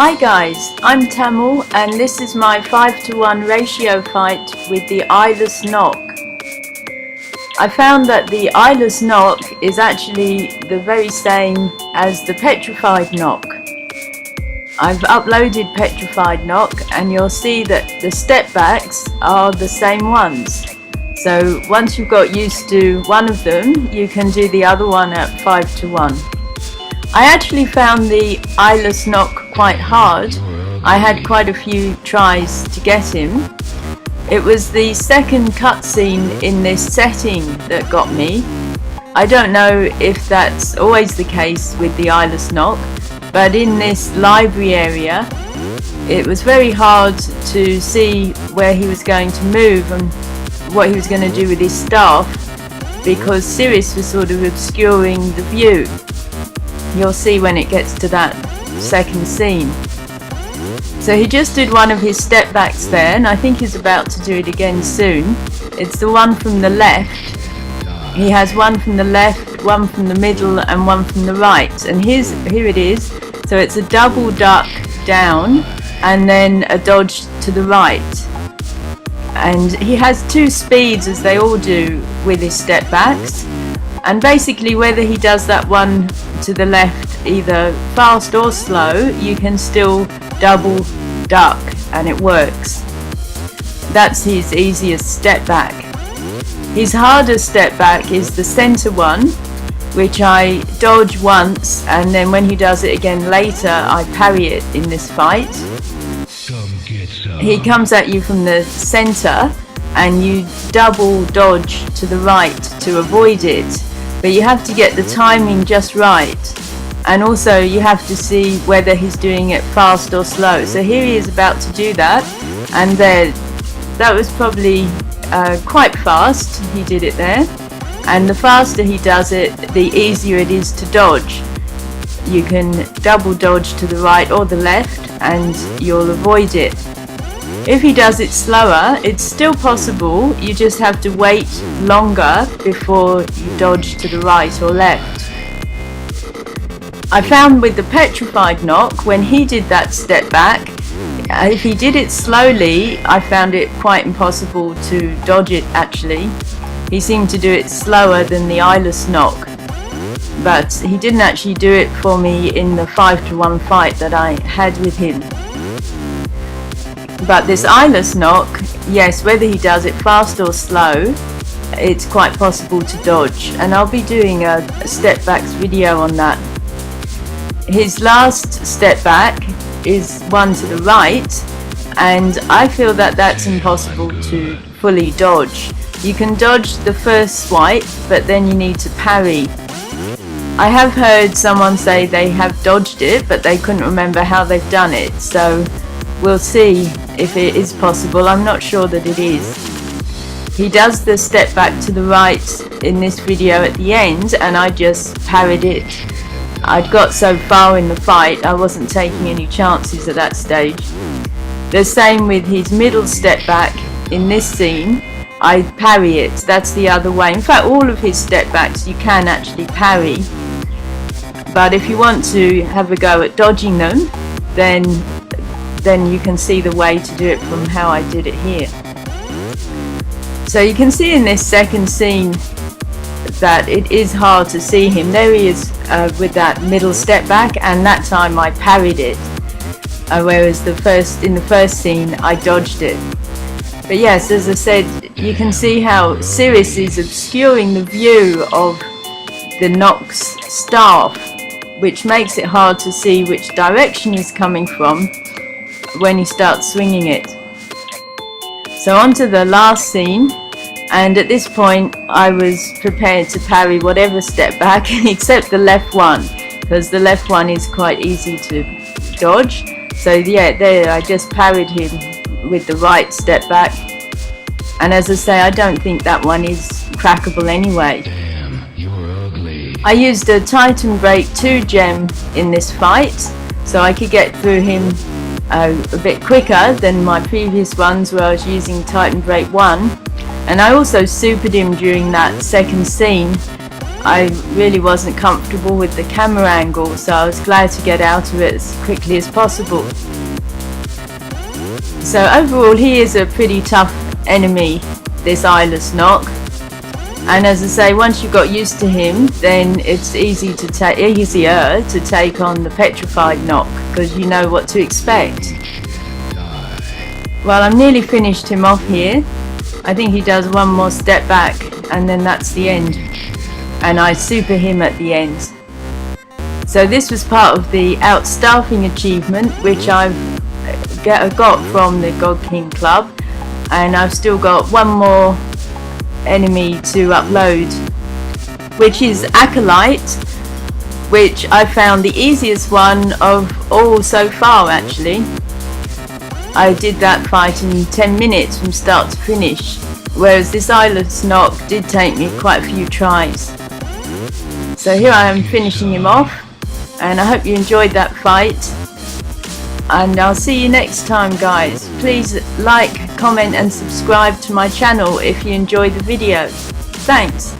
Hi guys, I'm Tamil and this is my 5-to-1 ratio fight with the Eyeless Noc. I found that the Eyeless Noc is actually the very same as the Petrified Noc. I've uploaded Petrified Noc and you'll see that the step backs are the same ones. So once you've got used to one of them, you can do the other one at 5-to-1. I actually found the Eyeless Noc quite hard. I had quite a few tries to get him. It was the second cutscene in this setting that got me. I don't know if that's always the case with the Eyeless Noc, but in this library area it was very hard to see where he was going to move and what he was going to do with his staff, because Sirius was sort of obscuring the view. You'll see when it gets to that second scene. So he just did one of his step backs there, and I think he's about to do it again soon. It's the one from the left. He has one from the left, one from the middle and one from the right, and here it is. So it's a double duck down and then a dodge to the right, and he has two speeds as they all do with his step backs. And basically whether he does that one to the left either fast or slow, you can still double duck and it works. That's his easiest step back. His hardest step back is the center one, which I dodge once, and then when he does it again later I parry it in this fight. He comes at you from the center and you double dodge to the right to avoid it, but you have to get the timing just right, and also you have to see whether he's doing it fast or slow. So here he is about to do that, and there, that was probably quite fast. He did it there, and the faster he does it, the easier it is to dodge. You can double dodge to the right or the left and you'll avoid it. If he does it slower, it's still possible, you just have to wait longer before you dodge to the right or left. I found with the Petrified Noc, when he did that step back, if he did it slowly, I found it quite impossible to dodge it actually. He seemed to do it slower than the Eyeless Noc, but he didn't actually do it for me in the 5-to-1 fight that I had with him. But this Eyeless Noc, yes, whether he does it fast or slow, it's quite possible to dodge, and I'll be doing a step backs video on that. His last step back is one to the right, and I feel that that's impossible to fully dodge. You can dodge the first swipe, but then you need to parry. I have heard someone say they have dodged it, but they couldn't remember how they've done it, so we'll see if it is possible. I'm not sure that it is. He does the step back to the right in this video at the end, and I just parried it. I'd got so far in the fight I wasn't taking any chances at that stage. The same with his middle step back in this scene. I parry it, that's the other way. In fact, all of his step backs you can actually parry, but if you want to have a go at dodging them, then you can see the way to do it from how I did it here. So you can see in this second scene that it is hard to see him. There he is with that middle step back, and that time I parried it, whereas in the first scene I dodged it. But yes, as I said, you can see how Sirius is obscuring the view of the Noc's staff, which makes it hard to see which direction he's coming from when he starts swinging it. So on to the last scene, and at this point I was prepared to parry whatever step back except the left one, because the left one is quite easy to dodge. So yeah, there I just parried him with the right step back, and as I say, I don't think that one is crackable anyway. Damn, you're ugly. I used a Titan Break 2 gem in this fight, so I could get through him a bit quicker than my previous ones where I was using Titan Break 1, and I also supered him during that second scene I really wasn't comfortable with the camera angle, so I was glad to get out of it as quickly as possible. So overall, he is a pretty tough enemy, this Eyeless Noc. And as I say, once you've got used to him, then it's easier to take on the Petrified Noc, because you know what to expect. Well, I'm nearly finished him off here. I think he does one more step back, and then that's the end. And I super him at the end. So this was part of the Outstaffing achievement, which I've got from the God King Club, and I've still got one more enemy to upload, which is Acolyte, which I found the easiest one of all so far. Actually, I did that fight in 10 minutes from start to finish, whereas this Eyeless Noc did take me quite a few tries. So here I am finishing him off, and I hope you enjoyed that fight, and I'll see you next time, guys. Please like, comment and subscribe to my channel if you enjoyed the video. Thanks.